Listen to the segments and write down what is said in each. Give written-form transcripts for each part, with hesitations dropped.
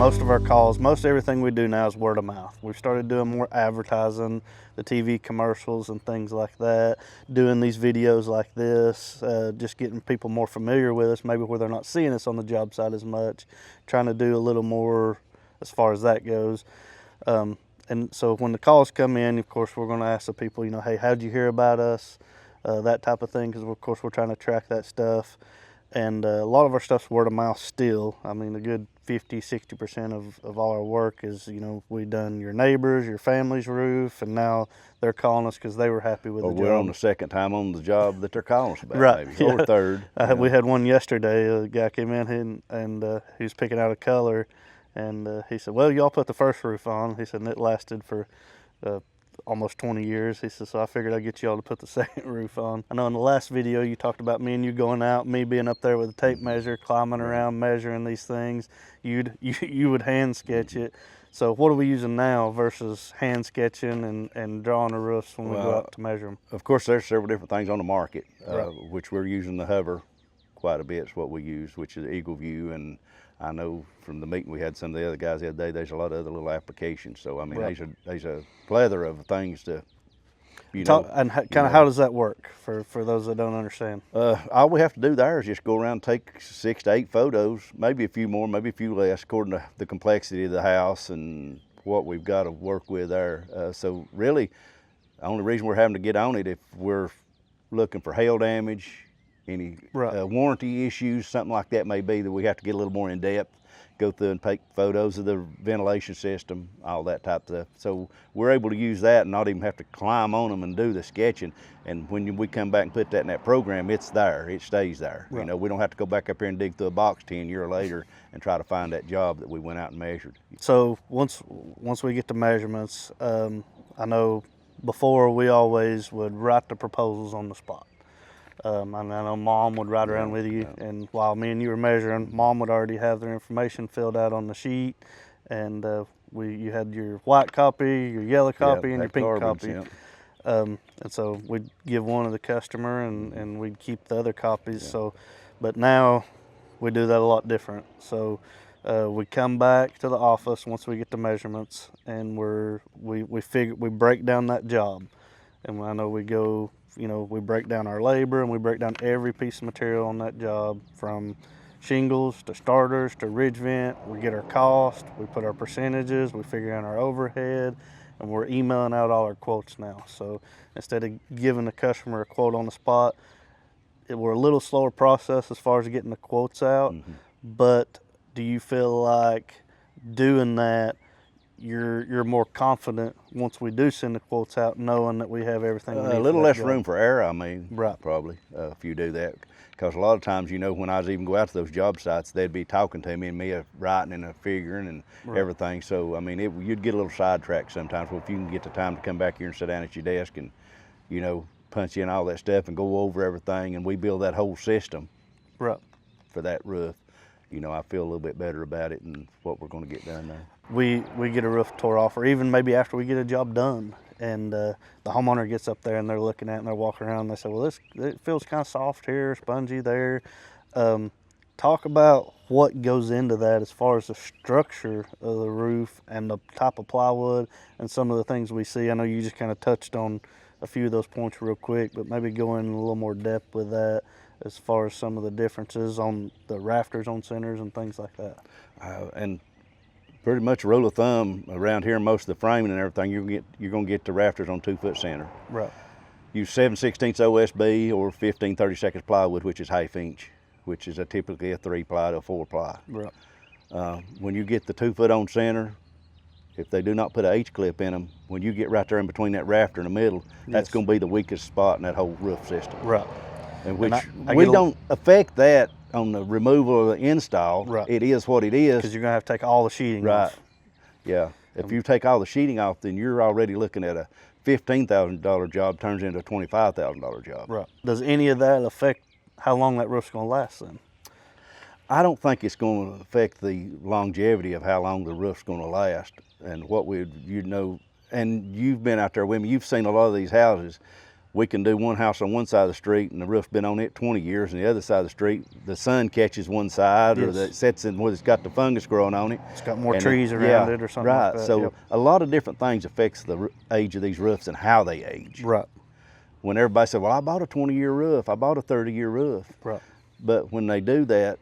most of our calls, most everything we do now is word of mouth. We've started doing more advertising, the TV commercials and things like that, doing these videos like this, just getting people more familiar with us, maybe where they're not seeing us on the job site as much, trying to do a little more as far as that goes. And so when the calls come in, of course, we're going to ask the people, you know, hey, how'd you hear about us? That type of thing, because of course we're trying to track that stuff. And a lot of our stuff's word of mouth still. I mean, a good 50–60% of all our work is, you know, we done your neighbors, your family's roof, and now they're calling us because they were happy with the job. Or we're on the second time on the job that they're calling us about, right, maybe, or third. We had one yesterday. A guy came in and he was picking out a color, and he said, well, y'all put the first roof on. He said, and it lasted for almost 20 years. He says, so I figured I'd get y'all to put the second roof on. I know in the last video you talked about me and you going out, me being up there with a tape measure, climbing around, measuring these things. You would hand sketch it. So what are we using now versus hand sketching and drawing the roofs when we go out to measure them? Of course, there's several different things on the market, right. which we're using the hover quite a bit is what we use, which is Eagle View. And I know from the meeting we had some of the other guys the other day, there's a lot of other little applications. So, I mean, right. there's a plethora of things to, you know. And kind of how does that work for those that don't understand? All we have to do there is just go around and take 6 to 8 photos, maybe a few more, maybe a few less, according to the complexity of the house and what we've got to work with there. So really, the only reason we're having to get on it if we're looking for hail damage, any right. Warranty issues, something like that may be that we have to get a little more in depth, go through and take photos of the ventilation system, all that type of stuff. So we're able to use that and not even have to climb on them and do the sketching. And when we come back and put that in that program, it's there, it stays there. Right. You know, we don't have to go back up here and dig through a box 10 years later and try to find that job that we went out and measured. So once we get the measurements, I know before we always would write the proposals on the spot. And I know Mom would ride around with you, and while me and you were measuring, Mom would already have their information filled out on the sheet, and you had your white copy, your yellow copy, and your pink copy. And so we'd give one to the customer, and we'd keep the other copies. So, but now we do that a lot different. So we come back to the office once we get the measurements, and we break down that job, and I know we go. You know, we break down our labor and we break down every piece of material on that job, from shingles to starters to ridge vent. We get our cost, we put our percentages, we figure out our overhead, and we're emailing out all our quotes now. So instead of giving the customer a quote on the spot, we're a little slower process as far as getting the quotes out. Mm-hmm. But do you feel like doing that, you're more confident once we do send the quotes out, knowing that we have everything we need? A little less room for error, I mean, right. Probably, if you do that. Because a lot of times, you know, when I was even go out to those job sites, they'd be talking to me and me writing and figuring and everything. So, I mean, you'd get a little sidetracked sometimes. Well, if you can get the time to come back here and sit down at your desk and, you know, punch in all that stuff and go over everything, and we build that whole system for that roof, you know, I feel a little bit better about it and what we're going to get done there. We get a roof tore off, or even maybe after we get a job done, and the homeowner gets up there and they're looking at it and they're walking around and they say, well, it feels kind of soft here, spongy there. Talk about what goes into that as far as the structure of the roof and the type of plywood and some of the things we see. I know you just kind of touched on a few of those points real quick, but maybe go in a little more depth with that as far as some of the differences on the rafters on centers and things like that. And pretty much a rule of thumb around here, most of the framing and everything, you're going to get the rafters on 2-foot center. Right. Use 7/16 OSB or 15/32 plywood, which is 1/2 inch, which is typically a 3-ply to a 4-ply. Right. When you get the 2-foot on center, if they do not put an H-clip in them, when you get right there in between that rafter in the middle, that's going to be the weakest spot in that whole roof system. Right. And which we don't affect that on the removal of the install. Right. It is what it is. Because you're going to have to take all the sheeting off. Yeah. If you take all the sheeting off, then you're already looking at a $15,000 job turns into a $25,000 job. Right. Does any of that affect how long that roof's going to last then? I don't think it's going to affect the longevity of how long the roof's going to last. And what you know, and you've been out there with me, you've seen a lot of these houses. we can do one house on one side of the street and the roof's been on it 20 years, and the other side of the street, the sun catches one side, or that sets in where it's got the fungus growing on it. It's got more trees around it or something like that. So a lot of different things affects the age of these roofs and how they age. Right. When everybody said, well, I bought a 20-year roof, I bought a 30-year roof. Right. But when they do that,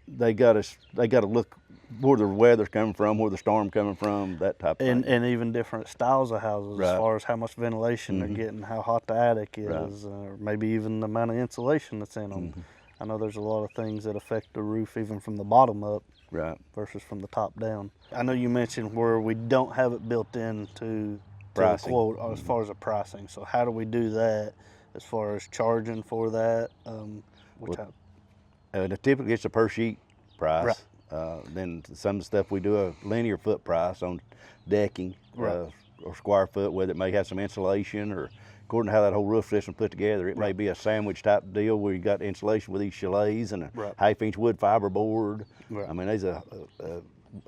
they gotta look where the weather's coming from, where the storm coming from, that type of thing. And even different styles of houses, as far as how much ventilation they're getting, how hot the attic is, or maybe even the amount of insulation that's in them. I know there's a lot of things that affect the roof even from the bottom up versus from the top down. I know you mentioned where we don't have it built into the quote as far as the pricing. So how do we do that as far as charging for that? Typically it's a per sheet price. Then some of the stuff we do a linear foot price on decking or square foot, whether it may have some insulation, or according to how that whole roof system put together, it may be a sandwich type deal where you got insulation with these chalets and a half-inch wood fiber board. I mean, there's a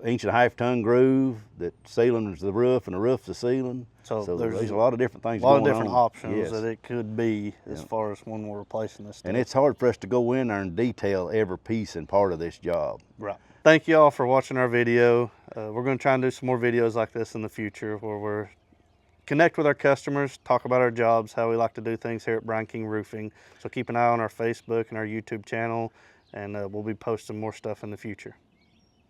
inch and a half ton groove that ceiling is the roof and the roof's the ceiling. So there's a lot of different things going on. A lot of different options that it could be as far as when we're replacing this stuff. And it's hard for us to go in there and detail every piece and part of this job. Right. Thank you all for watching our video. We're going to try and do some more videos like this in the future where we're connect with our customers, talk about our jobs, how we like to do things here at Brian King Roofing. So keep an eye on our Facebook and our YouTube channel, and we'll be posting more stuff in the future.